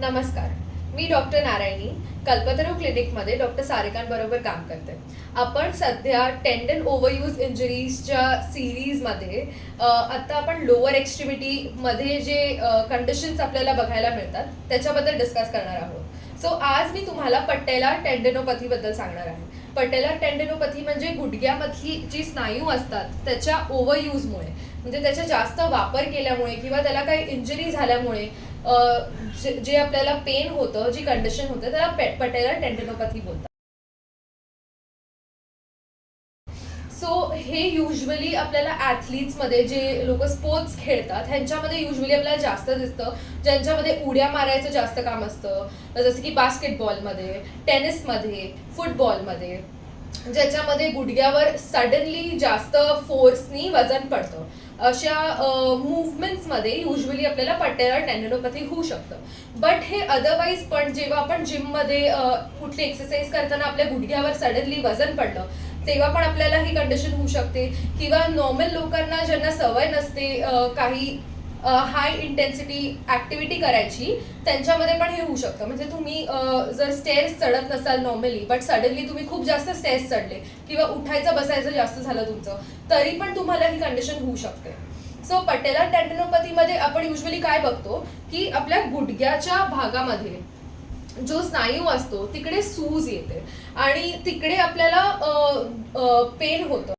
नमस्कार, मी डॉक्टर नारायणी कल्पतरू क्लिनिकमध्ये डॉक्टर सारिकांबरोबर काम करते. आपण सध्या टेंडन ओव्हरयूज इंजरीजच्या सिरीजमध्ये आता आपण लोअर एक्स्ट्रीमिटीमध्ये जे कंडिशन्स आपल्याला बघायला मिळतात त्याच्याबद्दल डिस्कस करणार आहोत. सो आज मी तुम्हाला पटेला टेंडनोपॅथीबद्दल सांगणार आहे. पटेला टेंडनोपॅथी म्हणजे गुडघ्यामधली जी स्नायू असतात त्याच्या ओव्हरयूजमुळे, म्हणजे त्याचा जास्त वापर केल्यामुळे किंवा त्याला काही इंजरी झाल्यामुळे जे आपल्याला पेन होतं, जी कंडिशन होते त्याला पटेला टेंडनोपॅथी बोलतात. सो हे युजली आपल्याला ॲथलीट्समध्ये, जे लोक स्पोर्ट्स खेळतात ह्यांच्यामध्ये युजली आपल्याला जास्त दिसतं, ज्यांच्यामध्ये उड्या मारायचं जास्त काम असतं, जसं की बास्केटबॉलमध्ये, टेनिसमध्ये, फुटबॉलमध्ये, ज्याच्यामध्ये गुडघ्यावर सडनली जास्त फोर्सनी वजन पडतं. अशा मूवमेंट्समध्ये युजली आपल्याला पटेला टेंडनोपॅथी होऊ शकतं. बट हे अदरवाईज पण जेव्हा आपण जिममध्ये कुठली एक्सरसाइज करताना आपल्या गुडघ्यावर सडनली वजन पडलं तेव्हा पण आपल्याला ही कंडिशन होऊ शकते. किंवा नॉर्मल लोकांना ज्यांना सवय नसते काही हाय इंटेन्सिटी ॲक्टिव्हिटी करायची, त्यांच्यामध्ये पण हे होऊ शकतं. म्हणजे तुम्ही जर स्टेअर्स चढत नसाल नॉर्मली, बट सडनली तुम्ही खूप जास्त स्टेअर्स चढले किंवा उठायचं बसायचं जास्त झालं तुमचं, तरी पण तुम्हाला ही कंडिशन होऊ शकते. सो पटेला टेंडनोपॅथीमध्ये आपण युजली काय बघतो की आपल्या गुडघ्याच्या भागामध्ये जो स्नायू असतो तिकडे सूज येते आणि तिकडे आपल्याला पेन होतं.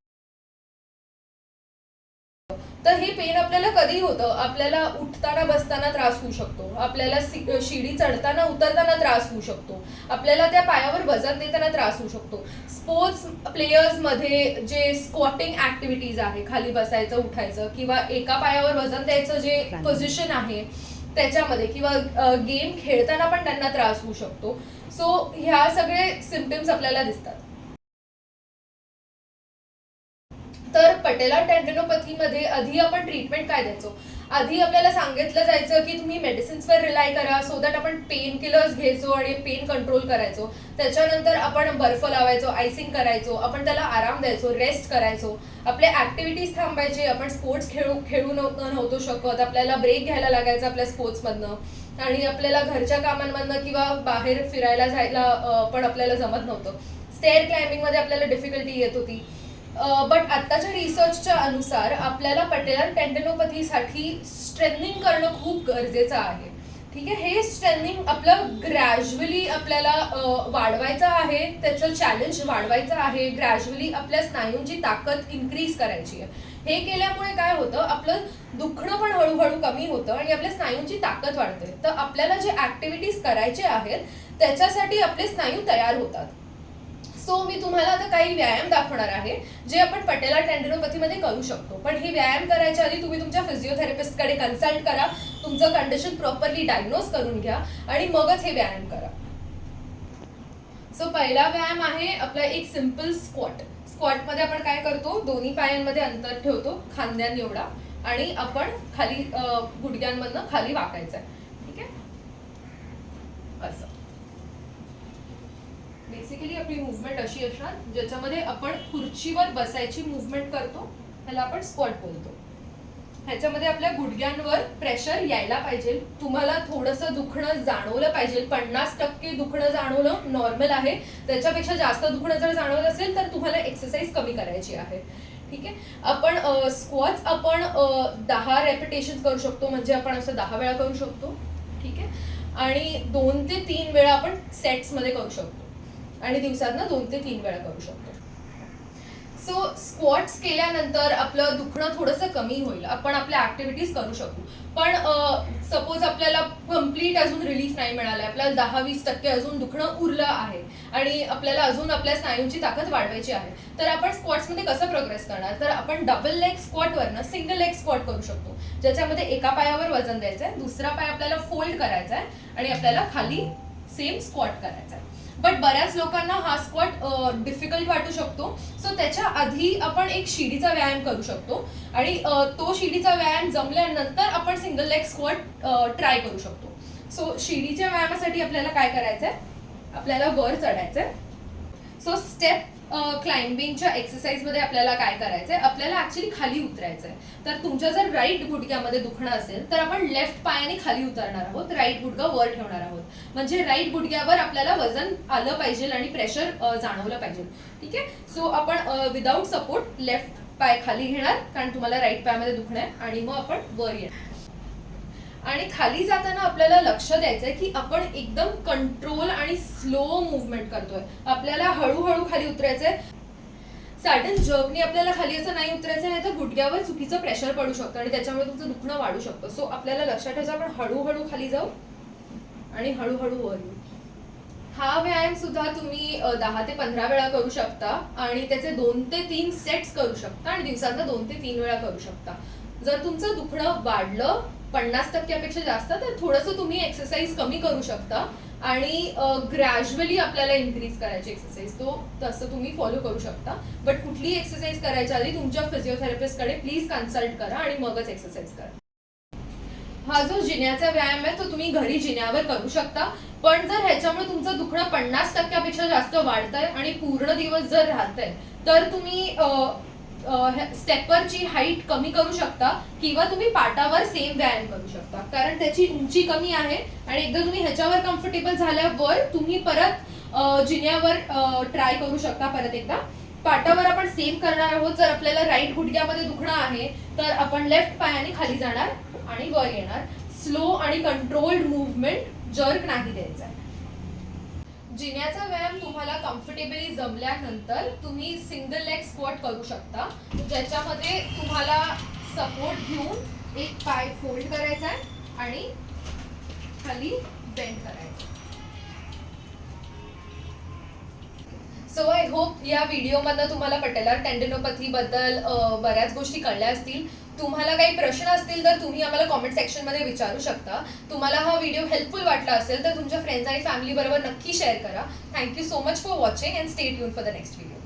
तर हे पेन आपल्याला कधी होतं, आपल्याला उठताना बसताना त्रास होऊ शकतो, आपल्याला शिडी चढताना उतरताना त्रास होऊ शकतो, आपल्याला त्या पायावर वजन देताना त्रास होऊ शकतो. स्पोर्ट्स प्लेयर्समध्ये जे स्क्वॉटिंग ॲक्टिव्हिटीज आहे, खाली बसायचं उठायचं किंवा एका पायावर वजन द्यायचं जे पोझिशन आहे त्याच्यामध्ये, किंवा गेम खेळताना पण त्यांना त्रास होऊ शकतो. सो ह्या सगळे सिम्पटम्स आपल्याला दिसतात. तर पटेला टेंडनोपॅथीमध्ये आधी आपण ट्रीटमेंट काय द्यायचो, आधी आपल्याला सांगितलं जायचं की तुम्ही मेडिसिन्सवर रिलाय करा, सो दॅट आपण पेन किलर्स घ्यायचो आणि पेन कंट्रोल करायचो. त्याच्यानंतर आपण बर्फ लावायचो, आयसिंग करायचो, आपण त्याला आराम द्यायचो, रेस्ट करायचो, आपल्या ॲक्टिव्हिटीज थांबायचे, आपण स्पोर्ट्स खेळू नव्हतो शकत, आपल्याला ब्रेक घ्यायला लागायचा आपल्या स्पोर्ट्समधनं आणि आपल्याला घरच्या कामांमधनं किंवा बाहेर फिरायला जायला पण आपल्याला जमत नव्हतं. स्टेअर क्लाइम्बिंगमध्ये आपल्याला डिफिकल्टी येत होती. बट आत्ताच्या रिसर्चच्या अनुसार आपल्याला पटेला टेंडनोपॅथीसाठी स्ट्रेंथनिंग करणं खूप गरजेचं आहे. ठीक आहे, हे स्ट्रेंथनिंग आपलं ग्रॅज्युअली आपल्याला वाढवायचं आहे, त्याचं चॅलेंज वाढवायचं आहे, ग्रॅज्युअली आपल्या स्नायूंची ताकद इन्क्रीज करायची आहे. हे केल्यामुळे काय होतं, आपलं दुखणं पण हळूहळू कमी होतं आणि आपल्या स्नायूंची ताकद वाढते. तर आपल्याला जे ॲक्टिव्हिटीज करायचे आहेत त्याच्यासाठी आपले स्नायू तयार होतात. सो मी तुम्हाला आता काही व्यायाम दाखवणार आहे जे आपण पटेला टेंडनोपॅथीमध्ये करू शकतो. पण हे व्यायाम करायच्या आधी तुम्ही तुमच्या फिजिओथेरपिस्टकडे कन्सल्ट करा, तुमचं कंडिशन प्रॉपरली डायग्नोज करून घ्या आणि मगच हे व्यायाम करा. सो पहिला व्यायाम आहे आपला एक सिम्पल स्क्वॉट. स्क्वॉटमध्ये आपण काय करतो, दोन्ही पायांमध्ये अंतर ठेवतो खांद्यां एवढा आणि आपण खाली गुडघ्यांमधनं खाली वाकायचं आहे. ठीक आहे, असं बेसिकली आपली मुवमेंट अशी असणार ज्याच्यामध्ये आपण खुर्चीवर बसायची मुवमेंट करतो, त्याला आपण स्क्वॉट बोलतो. ह्याच्यामध्ये आपल्या गुडघ्यांवर प्रेशर यायला पाहिजे, तुम्हाला थोडंसं दुखणं जाणवलं पाहिजे. 50% दुखणं जाणवलं नॉर्मल आहे, त्याच्यापेक्षा जास्त दुखणं जर जाणवलं असेल तर तुम्हाला एक्सरसाइज कमी करायची आहे. ठीक आहे, आपण स्क्वॉट्स आपण 10 रेपिटेशन करू शकतो, म्हणजे आपण असं 10 वेळा करू शकतो. ठीक आहे, आणि 2 ते 3 वेळा आपण सेट्समध्ये करू शकतो आणि दिवसातनं 2 ते 3 वेळा करू शकतो. सो स्क्वॉट्स केल्यानंतर आपलं दुखणं थोडंसं कमी होईल, आपण आपल्या ॲक्टिव्हिटीज करू शकू. पण सपोज आपल्याला कम्प्लीट अजून रिलीफ नाही मिळाला, आपल्याला 10-20% अजून दुखणं उरलं आहे आणि आपल्याला अजून आपल्या स्नायूंची ताकद वाढवायची आहे, तर आपण स्क्वॉट्समध्ये कसं प्रोग्रेस करणार, तर आपण डबल लेग स्क्वॉटवरनं सिंगल लेग स्क्वॉट करू शकतो, ज्याच्यामध्ये एका पायावर वजन द्यायचं आहे, दुसरा पाय आपल्याला फोल्ड करायचा आहे आणि आपल्याला खाली सेम स्क्वॉट करायचा आहे. बट बऱ्याच लोकांना हा स्क्वॉट डिफिकल्ट वाटू शकतो. सो त्याच्या आधी आपण एक शिडीचा व्यायाम करू शकतो आणि तो शिडीचा व्यायाम जमल्यानंतर आपण सिंगल लेग स्क्वॉट ट्राय करू शकतो. सो शिडीच्या व्यायामासाठी आपल्याला काय करायचं आहे, आपल्याला वर चढायचं आहे. सो स्टेप क्लाइम्बिंगच्या एक्सरसाइजमध्ये आपल्याला काय करायचंय, आपल्याला ऍक्च्युली खाली उतरायचंय. तर तुमच्या जर राईट गुडघ्यामध्ये दुखणं असेल तर आपण लेफ्ट पायाने खाली उतरणार आहोत, राईट गुडघा वर ठेवणार आहोत. म्हणजे राईट गुडघ्यावर आपल्याला वजन आलं पाहिजे आणि प्रेशर जाणवलं पाहिजे. ठीक आहे. सो आपण विदाऊट सपोर्ट लेफ्ट पाय खाली घेणार, कारण तुम्हाला राईट पायामध्ये दुखणं आहे, आणि मग आपण वर येणार. आणि खाली जाताना आपल्याला लक्ष द्यायचंय की आपण एकदम कंट्रोल आणि स्लो मुवमेंट करतोय. आपल्याला हळूहळू खाली उतरायचंय. सडन जर्कनी आपल्याला खाली असं नाही उतरायचं, नाही तर गुडघ्यावर चुकीचं प्रेशर पडू शकतं आणि त्याच्यामुळे तुमचं दुखणं वाढू शकतं. सो आपल्याला लक्षात ठेवायचं, आपण हळूहळू खाली जाऊ आणि हळूहळू वर येऊ. हा व्यायाम सुद्धा तुम्ही 10 ते 15 वेळा करू शकता आणि त्याचे 2 ते 3 सेट्स करू शकता आणि दिवसांना 2 ते 3 वेळा करू शकता. जर तुमचं दुखणं वाढलं 50%पेक्षा जास्त, तर थोडंसं तुम्ही एक्सरसाइज कमी करू शकता आणि ग्रॅज्युअली आपल्याला इन्क्रीज करायची एक्सरसाइज, तो तसं तुम्ही फॉलो करू शकता. बट कुठलीही एक्सरसाइज करायच्या आधी तुमच्या फिजिओथेरपिस्टकडे प्लीज कन्सल्ट करा आणि मगच एक्सरसाइज करा. हा जो जिन्याचा व्यायाम आहे तो तुम्ही घरी जिन्यावर करू शकता, पण जर ह्याच्यामुळे तुमचं दुखणं 50%पेक्षा जास्त वाढतंय आणि पूर्ण दिवस जर राहतंय, तर तुम्ही स्टेपरची हाईट कमी करू शकता किंवा तुम्ही पाटावर सेम व्यायाम करू शकता, कारण त्याची उंची कमी आहे. आणि एकदा तुम्ही ह्याच्यावर कम्फर्टेबल झाल्यावर तुम्ही परत जिन्यावर ट्राय करू शकता. परत एकदा पाटावर आपण सेम करणार आहोत. जर आपल्याला राईट गुडघ्यामध्ये दुखणं आहे तर आपण लेफ्ट पायाने खाली जाणार आणि वर येणार. स्लो आणि कंट्रोल्ड मुवमेंट, जर्क नाही द्यायचा. जिन्याचा व्यायाम तुम्हाला कम्फर्टेबली जमल्यानंतर तुम्ही सिंगल लेग स्क्वॉट करू शकता, ज्याच्यामध्ये तुम्हाला सपोर्ट घेऊन एक पाय फोल्ड करायचा आहे आणि खाली बेंड करायचं. सो आय होप या व्हिडिओमधनं तुम्हाला पटेलर टेंडनोपॅथी बद्दल बऱ्याच गोष्टी कळल्या असतील. तुम्हाला काही प्रश्न असतील तर तुम्ही आम्हाला कॉमेंट सेक्शनमध्ये विचारू शकता. तुम्हाला हा व्हिडिओ हेल्पफुल वाटला असेल तर तुमच्या फ्रेंड्स आणि फॅमिली बरोबर नक्की शेअर करा. Thank you so much for watching and stay tune for the next video.